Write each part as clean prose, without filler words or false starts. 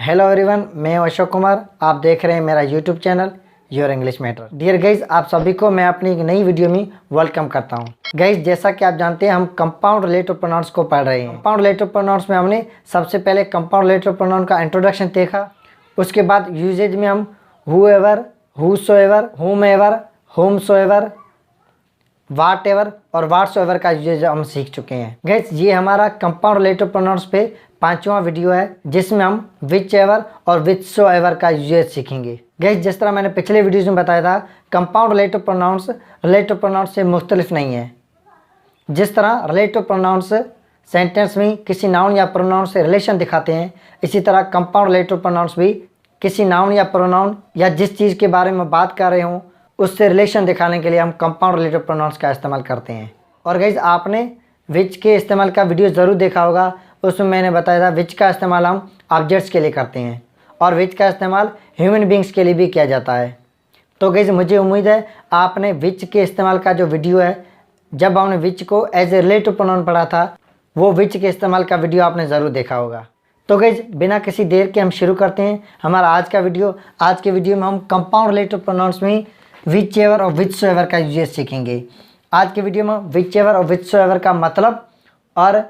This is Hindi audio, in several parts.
हेलो एवरीवन, मैं हूं अशोक कुमार। आप देख रहे हैं मेरा YouTube channel Your English Matter. Dear guys, आप सभी को मैं अपनी एक नई वीडियो में वेलकम करता हूं। गाइज, जैसा कि आप जानते हैं हम कंपाउंड रिलेटिव प्रोनाउंस को पढ़ रहे हैं। कंपाउंड रिलेटिव प्रोनाउंस में हमने सबसे पहले कंपाउंड रिलेटिव प्रोनाउन का इंट्रोडक्शन देखा। उसके बाद यूजेज में हम हूएवर, हूसोएवर, हुमएवर, होमसोएवर, वाट एवर और वाट्सएवर का यूजेज हम सीख चुके हैं। गाइस, ये हमारा कंपाउंड रिलेटिव प्रोनाउंस पे 5वां वीडियो है जिसमें हम विच एवर और विचसोएवर का यूजेज सीखेंगे। गाइस, जिस तरह मैंने पिछले वीडियोज में बताया था, कंपाउंड रिलेटिव प्रोनाउंस से मुख्तलिफ नहीं है। जिस तरह रिलेटिव प्रोनाउंस सेंटेंस में किसी नाउन या प्रोनाउन से रिलेशन दिखाते हैं, इसी तरह कंपाउंड रिलेटिव प्रोनाउंस भी किसी नाउन या प्रोनाउन या जिस चीज़ के बारे में बात कर रहे हों उससे रिलेशन दिखाने के लिए हम कंपाउंड रिलेटिव प्रोनाउंस का इस्तेमाल करते हैं। और गाइस, आपने विच के इस्तेमाल का वीडियो ज़रूर देखा होगा। उसमें मैंने बताया था विच का इस्तेमाल हम ऑब्जेक्ट्स के लिए करते हैं और विच का इस्तेमाल ह्यूमन बींग्स के लिए भी किया जाता है। तो गाइस, मुझे उम्मीद है आपने विच के इस्तेमाल का जो वीडियो है, जब हमने विच को एज ए रिलेटिव प्रोनाउन पढ़ा था, वो विच के इस्तेमाल का वीडियो आपने ज़रूर देखा होगा। तो गाइस, बिना किसी देर के हम शुरू करते हैं हमारा आज का वीडियो। आज के वीडियो में हम कंपाउंड रिलेटिव प्रोनाउंस में विच एवर और विचसोएवर का यूजेज सीखेंगे। आज के वीडियो में विच एवर और विचसोएवर का मतलब, और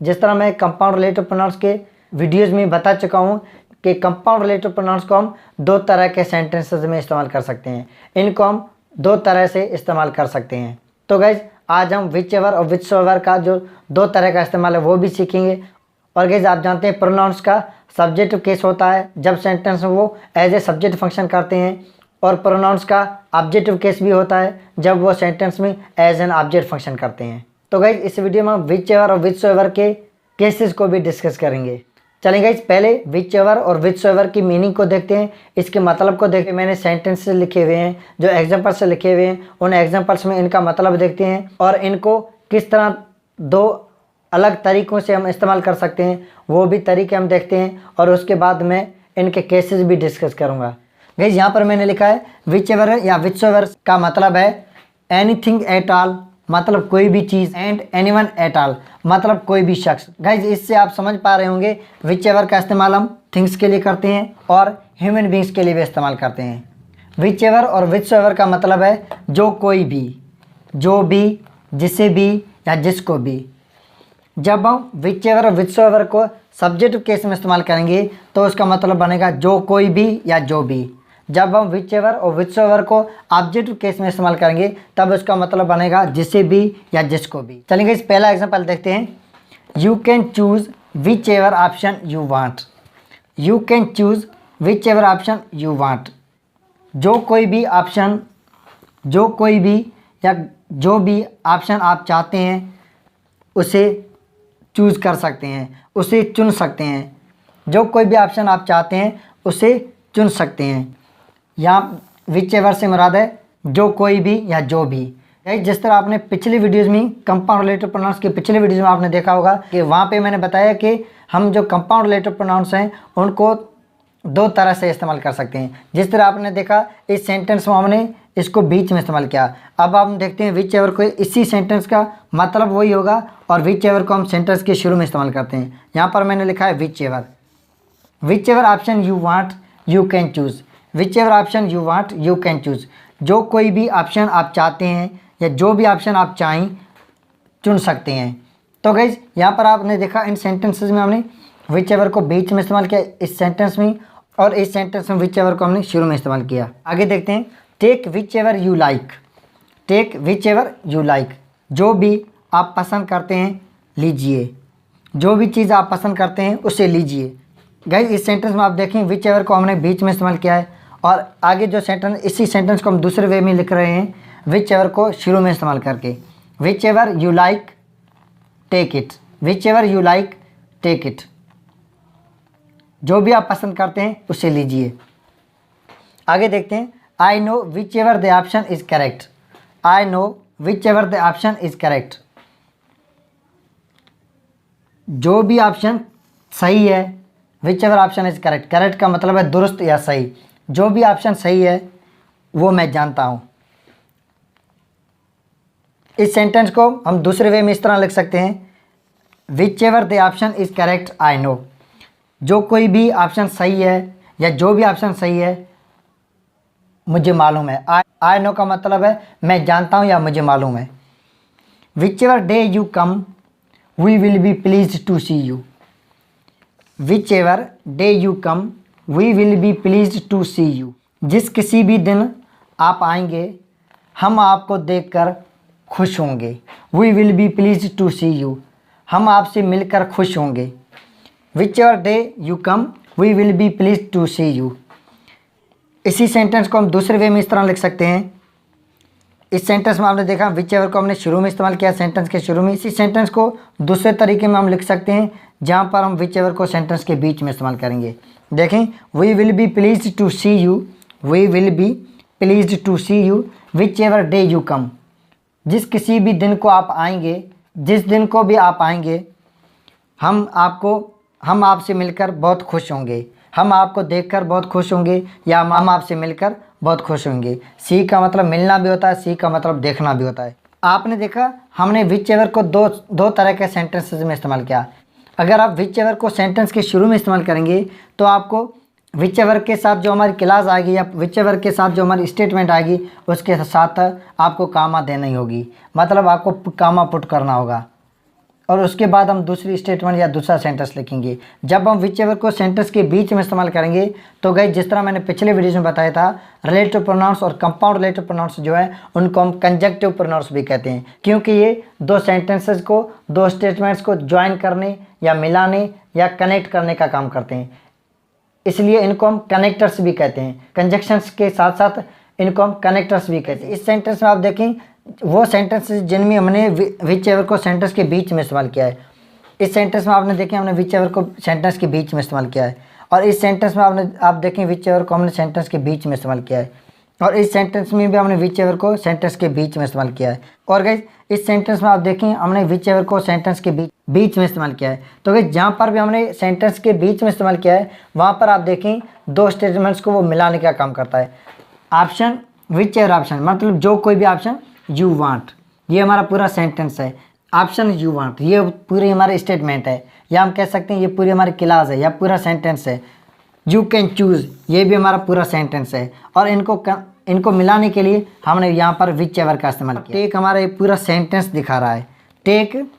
जिस तरह मैं कंपाउंड रिलेटिव प्रोनाउंस के वीडियोज़ में बता चुका हूँ कि कंपाउंड रिलेटिव प्रोनाउंस को हम 2 तरह के सेंटेंसेस में इस्तेमाल कर सकते हैं। इनको हम 2 तरह से इस्तेमाल कर सकते हैं। तो गाइज, आज हम विच एवर और विचसोएवर का जो 2 तरह का इस्तेमाल है वो भी सीखेंगे। और गाइज, आप जानते हैं प्रोनाउंस का सब्जेक्टिव केस होता है जब सेंटेंस में वो एज ए सब्जेक्ट फंक्शन करते हैं, और प्रोनाउंस का ऑब्जेक्टिव केस भी होता है जब वो सेंटेंस में एज एन ऑब्जेक्ट फंक्शन करते हैं। तो गाइज, इस वीडियो में हम विच एवर और विचसोएवर के केसेस को भी डिस्कस करेंगे। चलें गाइज, पहले विच एवर और विचसोएवर की मीनिंग को देखते हैं, इसके मतलब को देखते हैं। मैंने सेंटेंसेस लिखे हुए हैं जो एग्जाम्पल से लिखे हुए हैं, उन एग्जाम्पल्स में इनका मतलब देखते हैं और इनको किस तरह 2 अलग तरीक़ों से हम इस्तेमाल कर सकते हैं वो भी तरीके हम देखते हैं। और उसके बाद मैं इनके केसेस भी डिस्कस करूँगा। गाइस, यहाँ पर मैंने लिखा है विच एवर या विचसोएवर का मतलब है एनीथिंग एट ऑल, मतलब कोई भी चीज़, एंड एनीवन एट ऑल, मतलब कोई भी शख्स। गाइस, इससे आप समझ पा रहे होंगे विच एवर का इस्तेमाल हम थिंग्स के लिए करते हैं और ह्यूमन बींग्स के लिए भी इस्तेमाल करते हैं। विच एवर और विचसोएवर का मतलब है जो कोई भी, जो भी, जिसे भी या जिसको भी। जब हम विच एवर और विचसोएवर को सब्जेक्टिव केस में इस्तेमाल करेंगे तो उसका मतलब बनेगा जो कोई भी या जो भी। जब हम विच एवर और विचसोएवर को ऑब्जेक्टिव केस में इस्तेमाल करेंगे तब उसका मतलब बनेगा जिसे भी या जिसको भी। चलेंगे, इस पहला एग्जांपल देखते हैं। You can choose which ever option you want. You can choose which ever option you want. जो कोई भी ऑप्शन, जो कोई भी या जो भी ऑप्शन आप चाहते हैं उसे चूज़ कर सकते हैं, उसे चुन सकते हैं। जो कोई भी ऑप्शन आप चाहते हैं उसे चुन सकते हैं। यहाँ विच एवर से मुराद है जो कोई भी या जो भी। जिस तरह आपने पिछली वीडियोज़ में कंपाउंड रिलेटिव प्रोनाउंस के पिछले वीडियोज़ में आपने देखा होगा कि वहाँ पे मैंने बताया कि हम जो कंपाउंड रिलेटिव प्रोनाउंस हैं उनको 2 तरह से इस्तेमाल कर सकते हैं। जिस तरह आपने देखा इस सेंटेंस में हमने इसको बीच में इस्तेमाल किया। अब हम देखते हैं विच एवर को, इसी सेंटेंस का मतलब वही होगा और विच एवर को हम सेंटेंस के शुरू में इस्तेमाल करते हैं। यहाँ पर मैंने लिखा है which ever. Which ever option you want you can choose. Which ever option you want you can choose. जो कोई भी ऑप्शन आप चाहते हैं या जो भी ऑप्शन आप चाहें चुन सकते हैं। तो गाइज, यहाँ पर आपने देखा इन सेंटेंसेस में हमने विच एवर को बीच में इस्तेमाल किया इस सेंटेंस में, और इस सेंटेंस में विच एवर को हमने शुरू में इस्तेमाल किया। आगे देखते हैं। Take whichever you like. Take whichever you like, जो भी आप पसंद करते हैं लीजिए। जो भी चीज़ आप पसंद करते हैं उसे लीजिए। गाइज, इस सेंटेंस में आप देखें विच एवर को हमने बीच में इस्तेमाल किया है और आगे जो सेंटेंस, इसी सेंटेंस को हम दूसरे वे में लिख रहे हैं विच एवर को शुरू में इस्तेमाल करके। Whichever you like take it. Whichever you like take it, जो भी आप पसंद करते हैं उसे लीजिए। आगे देखते हैं। I know which ever the option is correct. I know which ever the option is correct, जो भी ऑप्शन सही है। Whichever option is correct, correct का मतलब है दुरुस्त या सही। जो भी ऑप्शन सही है वो मैं जानता हूँ। इस सेंटेंस को हम दूसरे वे में इस तरह लिख सकते हैं। Whichever the option is correct I know. जो कोई भी ऑप्शन सही है या जो भी ऑप्शन सही है मुझे मालूम है। आई नो का मतलब है मैं जानता हूँ या मुझे मालूम है। Whichever day you come we will be pleased to see you. Whichever day you come we will be pleased to see you. जिस किसी भी दिन आप आएंगे हम आपको देखकर खुश होंगे। We will be pleased to see you, हम आपसे मिलकर खुश होंगे। Whichever day you come we will be pleased to see you. इसी सेंटेंस को हम दूसरे वे में इस तरह लिख सकते हैं। इस सेंटेंस में आपने देखा विच एवर को हमने शुरू में इस्तेमाल किया, सेंटेंस के शुरू में। इसी सेंटेंस को दूसरे तरीके में हम लिख सकते हैं जहाँ पर हम विच एवर को सेंटेंस के बीच में इस्तेमाल करेंगे। देखें, we will be pleased to see you, we will be pleased to see you whichever day you come. जिस किसी भी दिन को आप आएंगे, जिस दिन को भी आप आएंगे हम आपसे मिलकर बहुत खुश होंगे। हम आपको देखकर बहुत खुश होंगे या हम आपसे मिलकर बहुत खुश होंगे। सी का मतलब मिलना भी होता है, सी का मतलब देखना भी होता है। आपने देखा हमने विच एवर को दो तरह के सेंटेंसेस में इस्तेमाल किया। अगर आप विच एवर को सेंटेंस के शुरू में इस्तेमाल करेंगे तो आपको विच एवर के साथ जो हमारी क्लास आएगी या विच एवर के साथ जो हमारी स्टेटमेंट आएगी उसके साथ आपको कामा देना ही होगी, मतलब आपको कामा पुट करना होगा और उसके बाद हम दूसरी स्टेटमेंट या दूसरा सेंटेंस लिखेंगे। जब हम विच एवर को सेंटेंस के बीच में इस्तेमाल करेंगे तो गाइस जिस तरह मैंने पिछले वीडियो में बताया था, रिलेटिव प्रोनाउंस और कंपाउंड रिलेटिव प्रोनाउंस जो है उनको हम कंजक्टिव प्रोनाउंस भी कहते हैं, क्योंकि ये दो सेंटेंसेस को, दो स्टेटमेंट्स को ज्वाइन करने या मिलाने या कनेक्ट करने का काम करते हैं, इसलिए इनको हम कनेक्टर्स भी कहते हैं। कंजक्शंस के साथ साथ इनको हम कनेक्टर्स भी कहते हैं। इस सेंटेंस में आप देखें वो सेंटेंसेस जिनमें हमने विच एवर को सेंटेंस के बीच में इस्तेमाल किया है। इस सेंटेंस में आपने देखें हमने विच एवर को सेंटेंस के बीच में इस्तेमाल किया है, और इस सेंटेंस में आप देखें विच एवर को हमने सेंटेंस के बीच में इस्तेमाल किया है, और इस सेंटेंस में भी हमने विच एवर को सेंटेंस के बीच में इस्तेमाल किया है। और गाइस इस सेंटेंस में आप देखें हमने विच एवर को सेंटेंस के बीच में इस्तेमाल किया है। तो गाइस जहाँ पर भी हमने सेंटेंस के बीच में इस्तेमाल किया है वहाँ पर आप देखें दो स्टेटमेंट्स को वो मिलाने का काम करता है। ऑप्शन विच एवर ऑप्शन मतलब जो कोई भी ऑप्शन यू वांट, ये हमारा पूरा सेंटेंस है। ऑप्शन यू वांट ये पूरी हमारी स्टेटमेंट है, या हम कह सकते हैं ये पूरी हमारी क्लास है या पूरा सेंटेंस है। यू कैन चूज़ ये भी हमारा पूरा सेंटेंस है, और इनको मिलाने के लिए हमने यहाँ पर विच एवर का इस्तेमाल किया। टेक हमारा एक पूरा सेंटेंस दिखा रहा है। टेक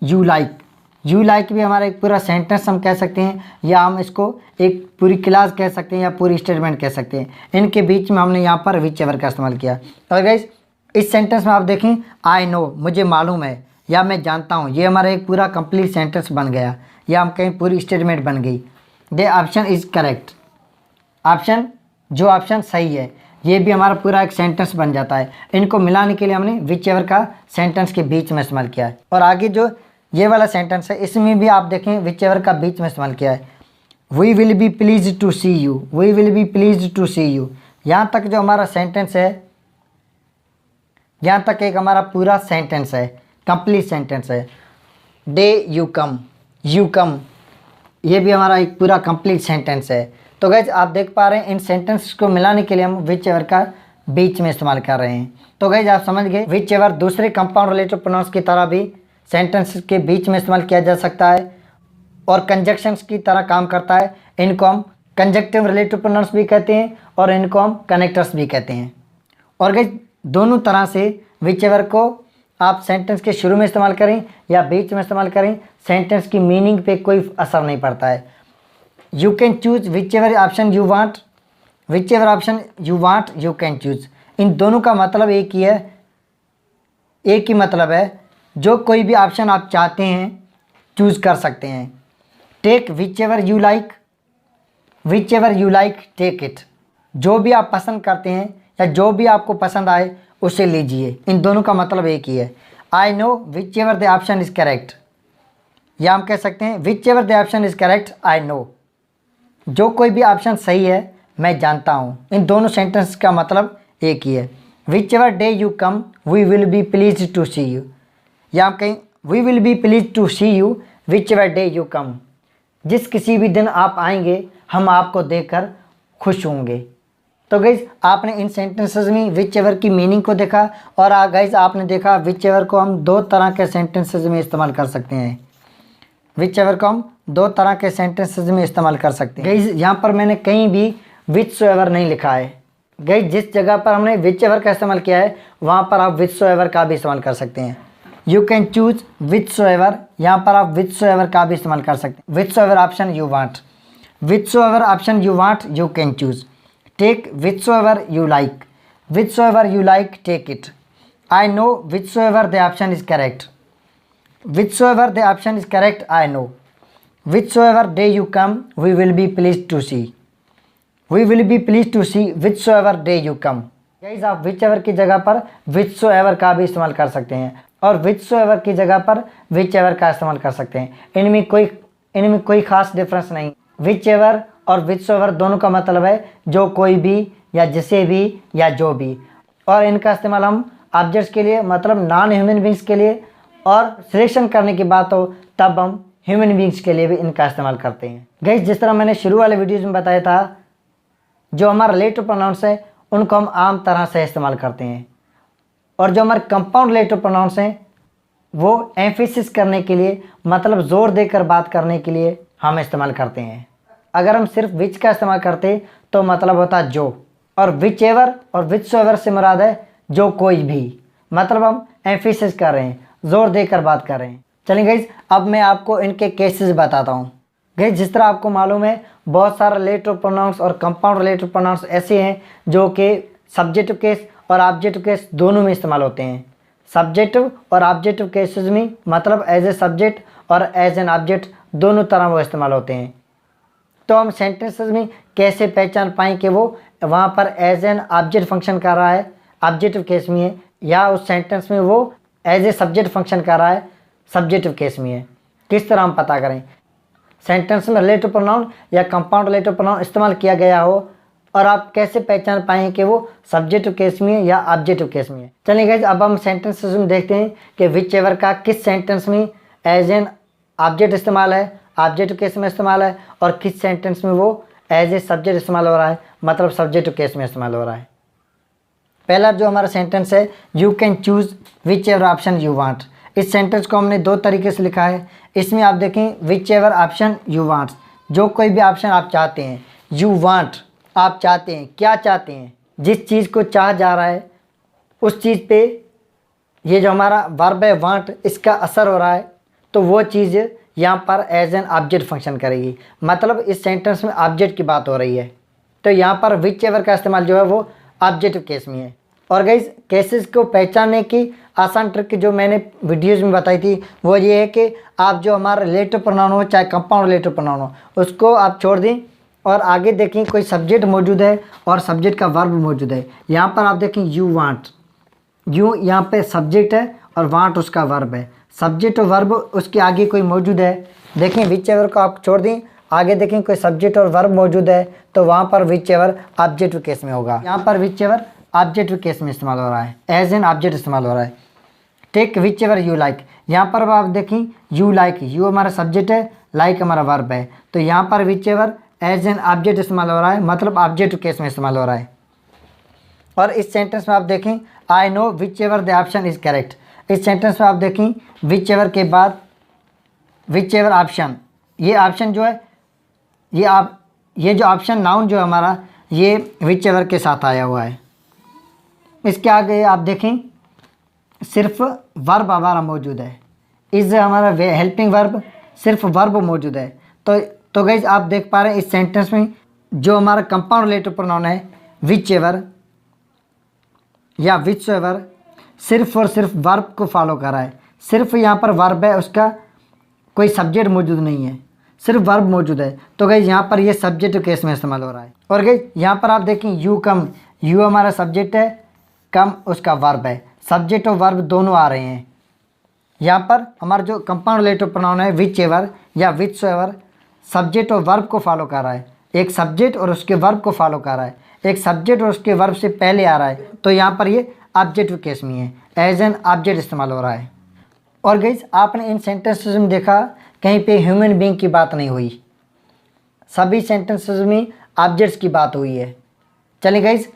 यू लाइक भी हमारा एक पूरा सेंटेंस हम कह सकते हैं, या हम इसको एक पूरी क्लास कह सकते हैं या पूरी स्टेटमेंट कह सकते हैं। इनके बीच में हमने यहाँ पर विच एवर का इस्तेमाल किया। और गाइस इस सेंटेंस में आप देखें आई नो मुझे मालूम है या मैं जानता हूँ, ये हमारा एक पूरा कंप्लीट सेंटेंस बन गया, या हम कहीं पूरी स्टेटमेंट बन गई। द ऑप्शन इज़ करेक्ट, जो ऑप्शन सही है ये भी हमारा पूरा एक सेंटेंस बन जाता है। इनको मिलाने के लिए हमने विच एवर का सेंटेंस के बीच में इस्तेमाल किया है। और आगे जो ये वाला सेंटेंस है इसमें भी आप देखें विच एवर का बीच में इस्तेमाल किया है। We will be pleased to see you, we will be pleased to see you. यहाँ तक जो हमारा सेंटेंस है, यहाँ तक एक हमारा पूरा सेंटेंस है, कंप्लीट सेंटेंस है। डे यू कम ये भी हमारा एक पूरा कंप्लीट सेंटेंस है। तो गाइस आप देख पा रहे हैं इन सेंटेंस को मिलाने के लिए हम विच एवर का बीच में इस्तेमाल कर रहे हैं। तो गाइस आप समझ गए विच एवर दूसरे कंपाउंड रिलेटिव प्रोनाउंस की तरह भी सेंटेंस के बीच में इस्तेमाल किया जा सकता है और कंजक्शंस की तरह काम करता है। इनको हम कंजक्टिव रिलेटिव प्रोनाउंस भी कहते हैं और इनको हम कनेक्टर्स भी कहते हैं। और गाइस दोनों तरह से विच एवर को आप सेंटेंस के शुरू में इस्तेमाल करें या बीच में इस्तेमाल करें, सेंटेंस की मीनिंग पे कोई असर नहीं पड़ता है। You can choose whichever option you want, whichever option you want you can choose, इन दोनों का मतलब एक ही है, एक ही मतलब है। जो कोई भी ऑप्शन आप चाहते हैं चूज़ कर सकते हैं। Take whichever you like take it, जो भी आप पसंद करते हैं या जो भी आपको पसंद आए उसे लीजिए, इन दोनों का मतलब एक ही है। I know which ever the option is correct, या हम कह सकते हैं whichever the option is correct I know, जो कोई भी ऑप्शन सही है मैं जानता हूँ। इन दोनों सेंटेंस का मतलब एक ही है। Whichever day you come we will be pleased to see you, या हम कहें we will be pleased to see you whichever day you come, जिस किसी भी दिन आप आएंगे हम आपको देखकर खुश होंगे। तो गाइज आपने इन सेंटेंसेस में विच एवर की मीनिंग को देखा, और गाइज आपने देखा विच एवर को हम दो तरह के सेंटेंसेस में इस्तेमाल कर सकते हैं। विच एवर को हम दो तरह के सेंटेंसेस में इस्तेमाल कर सकते हैं। गाइस यहाँ पर मैंने कहीं भी व्हिचसोएवर नहीं लिखा है। गाइस जिस जगह पर हमने व्हिचएवर का इस्तेमाल किया है वहाँ पर आप व्हिचसोएवर का भी इस्तेमाल कर सकते हैं। यू कैन चूज व्हिचसोएवर, यहाँ पर आप व्हिचसोएवर का भी इस्तेमाल कर सकते हैं। Whichsoever option you want, whichsoever option you want you can choose. Take whichsoever you like, whichsoever you like take it. I know whichsoever the option is correct. Whichsoever the option is correct, I know. Whichsoever day you come, we will be pleased to see. We will be pleased to see whichsoever day you come. Guys, आप whichever की जगह पर whichsoever का भी इस्तेमाल कर सकते हैं और whichsoever की जगह पर whichever का इस्तेमाल कर सकते हैं। इनमें कोई खास डिफरेंस नहीं। whichever और whichsoever दोनों का मतलब है जो कोई भी या जिसे भी या जो भी, और इनका इस्तेमाल हम ऑब्जेक्ट्स के लिए मतलब नॉन ह्यूमन बींग्स के लिए, और सिलेक्शन करने की बात हो तब हम ह्यूमन बींग्स के लिए भी इनका इस्तेमाल करते हैं। गाइस जिस तरह मैंने शुरू वाले वीडियोज़ में बताया था, जो हमारा रिलेटिव प्रोनाउंस है उनको हम आम तरह से इस्तेमाल करते हैं, और जो हमारे कंपाउंड रिलेटिव प्रोनाउंस हैं वो एम्फेसिस करने के लिए मतलब ज़ोर देकर बात करने के लिए हम इस्तेमाल करते हैं। अगर हम सिर्फ विच का इस्तेमाल करते तो मतलब होता जो, और विचएवर और व्हिचसोएवर से मुराद है जो कोई भी, मतलब हम एम्फेसिस कर रहे हैं, ज़ोर देकर बात कर रहे हैं। चलिए गाइस अब मैं आपको इनके केसेस बताता हूँ। गाइस जिस तरह आपको मालूम है बहुत सारे रिलेटिव प्रोनाउंस और कंपाउंड रिलेटिव प्रोनाउंस ऐसे हैं जो कि सब्जेक्टिव केस और ऑब्जेक्टिव केस दोनों में इस्तेमाल होते हैं। सब्जेक्टिव और ऑब्जेक्टिव केसेस में मतलब एज ए सब्जेक्ट और एज एन ऑब्जेक्ट दोनों तरह वो इस्तेमाल होते हैं। तो हम सेंटेंसेस में कैसे पहचान पाएँ कि वो वहाँ पर एज एन ऑब्जेक्ट फंक्शन कर रहा है ऑब्जेक्टिव केस में है, या उस सेंटेंस में वो एज ए सब्जेक्ट फंक्शन कर रहा है सब्जेक्टिव केस में है, किस तरह हम पता करें। सेंटेंस में रिलेटिव प्रोनाउन या कंपाउंड रिलेटिव प्रोनाउन इस्तेमाल किया गया हो और आप कैसे पहचान पाएँ कि वो सब्जेक्टिव केस में है या ऑब्जेक्टिव केस में है। चलिए गाइस अब हम सेंटेंसेस में देखते हैं कि व्हिचएवर का किस सेंटेंस में एज एन ऑब्जेक्ट इस्तेमाल है, ऑब्जेक्टिव केस में इस्तेमाल है, और किस सेंटेंस में वो एज ए सब्जेक्ट इस्तेमाल हो रहा है मतलब सब्जेक्टिव केस में इस्तेमाल हो रहा है। पहला जो हमारा सेंटेंस है you can choose which ever option you want. इस सेंटेंस को हमने दो तरीके से लिखा है। इसमें आप देखें which ever option you want, जो कोई भी ऑप्शन आप चाहते हैं। यू वांट आप चाहते हैं, क्या चाहते हैं, जिस चीज़ को चाह जा रहा है उस चीज़ पे ये जो हमारा वर्ब है वांट इसका असर हो रहा है, तो वो चीज़ यहाँ पर एज एन ऑब्जेक्ट फंक्शन करेगी, मतलब इस सेंटेंस में ऑब्जेक्ट की बात हो रही है। तो यहाँ पर विच एवर का इस्तेमाल जो है वो ऑब्जेक्टिव केस में है। और गाइस केसेस को पहचानने की आसान ट्रिक जो मैंने वीडियोस में बताई थी वो ये है कि आप जो हमारा रिलेटिव प्रोनाउन हो चाहे कंपाउंड रिलेटिव प्रोनाउन हो उसको आप छोड़ दें और आगे देखें कोई सब्जेक्ट मौजूद है और सब्जेक्ट का वर्ब मौजूद है। यहाँ पर आप देखें यू वांट, यू यहाँ पे सब्जेक्ट है और वांट उसका वर्ब है। सब्जेक्ट और वर्ब उसके आगे कोई मौजूद है, देखें व्हिचएवर को आप छोड़ दें, आगे देखें कोई सब्जेक्ट और वर्ब मौजूद है तो वहाँ पर व्हिचएवर ऑब्जेक्टिव केस में होगा। यहाँ पर व्हिचएवर ऑब्जेक्टिव केस में इस्तेमाल हो रहा है, एज एन ऑब्जेक्ट इस्तेमाल हो रहा है। टेक व्हिचएवर यू लाइक, यहाँ पर आप देखें यू लाइक, यू हमारा सब्जेक्ट है, लाइक हमारा वर्ब है, तो यहाँ पर व्हिचएवर एज एन ऑब्जेक्ट इस्तेमाल हो रहा है, मतलब ऑब्जेक्टिव केस में इस्तेमाल हो रहा है। और इस सेंटेंस में आप देखें I know whichever the option is correct. इस सेंटेंस में आप देखें व्हिचएवर के बाद व्हिचएवर ऑप्शन, ये ऑप्शन जो है ये जो ऑप्शन नाउन जो है हमारा ये व्हिचएवर के साथ आया हुआ है। इसके आगे आप देखें सिर्फ वर्ब हमारा मौजूद है, इस हमारा हेल्पिंग वर्ब सिर्फ वर्ब मौजूद है। तो गाइस आप देख पा रहे हैं इस सेंटेंस में जो हमारा कंपाउंड रिलेटिव प्रोनाउन है व्हिचएवर या व्हिचसोएवर सिर्फ और सिर्फ वर्ब को फॉलो कर रहा है। सिर्फ यहाँ पर वर्ब है, उसका कोई सब्जेक्ट मौजूद नहीं है, सिर्फ वर्ब मौजूद है। तो गाइस यहाँ पर ये सब्जेक्ट केस में इस्तेमाल हो रहा है। और गाइस यहाँ पर आप देखें यू कम, यू हमारा सब्जेक्ट है, कम उसका वर्ब है, सब्जेक्ट और वर्ब दोनों आ रहे हैं। यहाँ पर हमारा जो कंपाउंड रिलेटिव प्रोनाउन है व्हिचएवर या व्हिचसोएवर सब्जेक्ट और वर्ब को फॉलो कर रहा है, एक सब्जेक्ट और उसके वर्ब को फॉलो कर रहा है, एक सब्जेक्ट और उसके वर्ब से पहले आ रहा है, तो यहाँ पर ये ऑब्जेक्टिव केस में है, एज एन ऑब्जेक्ट इस्तेमाल हो रहा है। और गाइस आपने इन सेंटेंसेस में देखा कहीं पे ह्यूमन बीइंग की बात नहीं हुई, सभी सेंटेंसेस में ऑब्जेक्ट्स की बात हुई है। चलिए गाइस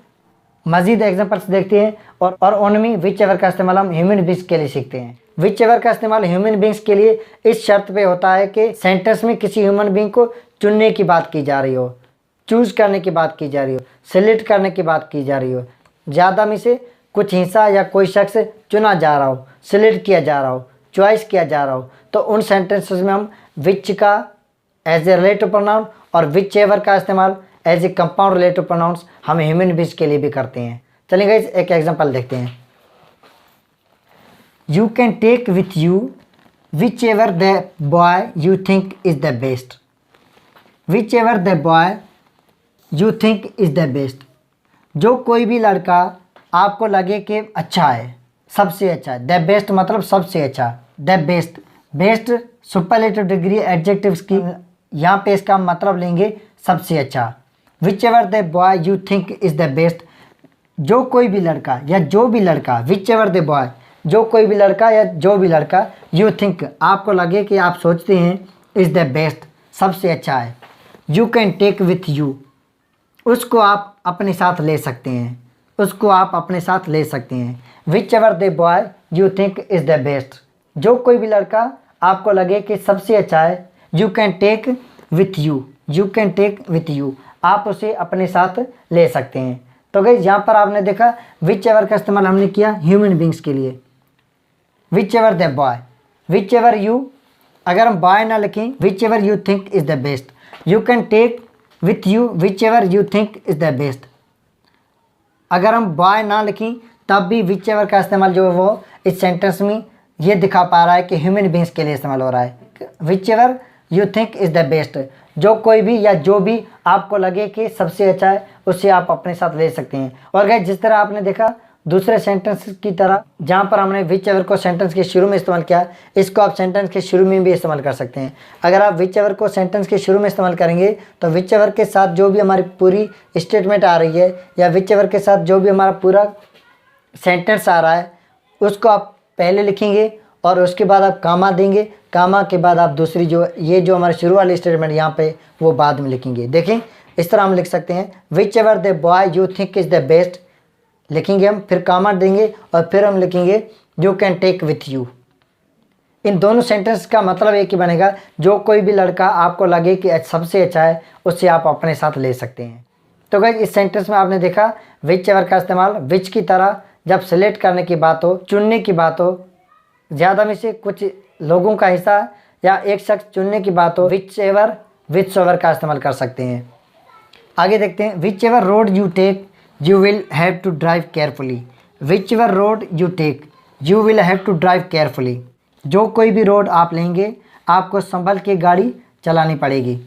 मज़ीद एग्जांपल्स देखते हैं और उनमें व्हिचएवर का इस्तेमाल हम ह्यूमन बीइंग्स के लिए सीखते हैं। विच एवर का इस्तेमाल ह्यूमन बींग्स के लिए इस शर्त पे होता है कि सेंटेंस में किसी ह्यूमन बींग को चुनने की बात की जा रही हो, चूज करने की बात की जा रही हो, सेलेक्ट करने की बात की जा रही हो, ज़्यादा में से कुछ हिस्सा या कोई शख्स चुना जा रहा हो, सेलेक्ट किया जा रहा हो, चॉइस किया जा रहा हो, तो उन सेंटेंसेस में हम विच का एज ए रिलेटिव प्रोनाउन और विच एवर का इस्तेमाल as a compound relative pronouns हम ह्यूमन बींग्स के लिए भी करते हैं। चलिए गाइस एक एग्जांपल देखते हैं। You can take with you whichever the boy you think is the best. Whichever the boy you think is the best, जो कोई भी लड़का आपको लगे कि अच्छा है, सबसे अच्छा है। द बेस्ट मतलब सबसे अच्छा, the best, best superlative degree adjectives की यहाँ पे इसका मतलब लेंगे सबसे अच्छा। Which ever the boy you think is the best, जो कोई भी लड़का या जो भी लड़का, विच एवर द बॉय, जो कोई भी लड़का या जो भी लड़का, यू थिंक आपको लगे कि आप सोचते हैं, इज़ द बेस्ट सबसे अच्छा है। You can take with you, उसको आप अपने साथ ले सकते हैं, उसको आप अपने साथ ले सकते हैं। Whichever the boy you think is the best, जो कोई भी लड़का आपको लगे कि सबसे अच्छा है, you can take with you, you can take with you, आप उसे अपने साथ ले सकते हैं। तो गाइस यहाँ पर आपने देखा विच एवर का इस्तेमाल हमने किया ह्यूमन बींग्स के लिए। Whichever the boy, whichever you, अगर हम बॉय ना लिखें, whichever you think is the best. You can take with you whichever you think is the best, अगर हम बॉय ना लिखें तब भी विच एवर का इस्तेमाल जो है वो इस सेंटेंस में ये दिखा पा रहा है कि ह्यूमन बींग्स के लिए इस्तेमाल हो रहा है। Whichever you think is the best, जो कोई भी या जो भी आपको लगे कि सबसे अच्छा है, उससे आप अपने साथ ले सकते हैं। और गाइस जिस तरह आपने देखा दूसरे सेंटेंस की तरह जहाँ पर हमने विच एवर को सेंटेंस के शुरू में इस्तेमाल किया, इसको आप सेंटेंस के शुरू में भी इस्तेमाल कर सकते हैं। अगर आप विच एवर को सेंटेंस के शुरू में इस्तेमाल करेंगे तो विच एवर के साथ जो भी हमारी पूरी स्टेटमेंट आ रही है या विच एवर के साथ जो भी हमारा पूरा सेंटेंस आ रहा है उसको आप पहले लिखेंगे और उसके बाद आप कामा देंगे, कामा के बाद आप दूसरी जो ये जो हमारे शुरू वाली स्टेटमेंट यहाँ पे वो बाद में लिखेंगे। देखें इस तरह हम लिख सकते हैं whichever the boy you think is the best, लिखेंगे हम, फिर कामा देंगे और फिर हम लिखेंगे you can take with you. इन दोनों सेंटेंस का मतलब एक ही बनेगा, जो कोई भी लड़का आपको लगे कि सबसे अच्छा है उससे आप अपने साथ ले सकते हैं। तो गाइस इस सेंटेंस में आपने देखा विच एवर का इस्तेमाल विच की तरह जब सेलेक्ट करने की बात हो, चुनने की बात हो, ज़्यादा में से कुछ लोगों का हिस्सा या एक शख्स चुनने की बात हो, विच एवर विच एवर का इस्तेमाल कर सकते हैं। आगे देखते हैं whichever road you take you will have to drive carefully. Whichever road you take you will have to drive carefully, जो कोई भी रोड आप लेंगे आपको संभल के गाड़ी चलानी पड़ेगी।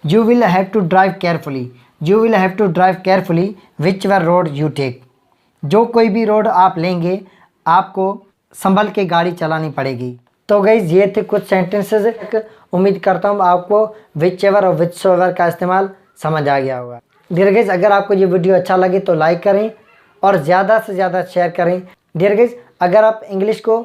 You will have to drive carefully, you will have to drive carefully whichever road you take, जो कोई भी रोड आप लेंगे आपको संभल के गाड़ी चलानी पड़ेगी। तो गाइस ये थे कुछ सेंटेंसेस, उम्मीद करता हूँ आपको विच एवर और विच एवर का इस्तेमाल समझ आ गया होगा। डियर गाइस अगर आपको ये वीडियो अच्छा लगे तो लाइक करें और ज़्यादा से ज़्यादा शेयर करें। डियर गाइस अगर आप इंग्लिश को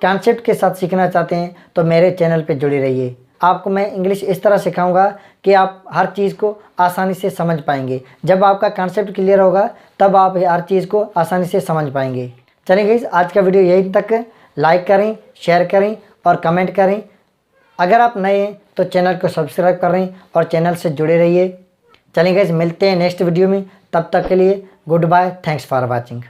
कॉन्सेप्ट के साथ सीखना चाहते हैं तो मेरे चैनल पे जुड़े रहिए। आपको मैं इंग्लिश इस तरह सिखाऊंगा कि आप हर चीज़ को आसानी से समझ पाएंगे। जब आपका कॉन्सेप्ट क्लियर होगा तब आप हर चीज़ को आसानी से समझ पाएंगे। चलिए गाइस आज का वीडियो यहीं तक, लाइक करें, शेयर करें और कमेंट करें। अगर आप नए हैं तो चैनल को सब्सक्राइब करें और चैनल से जुड़े रहिए। चलिए गाइस मिलते हैं नेक्स्ट वीडियो में, तब तक के लिए goodbye, thanks for watching.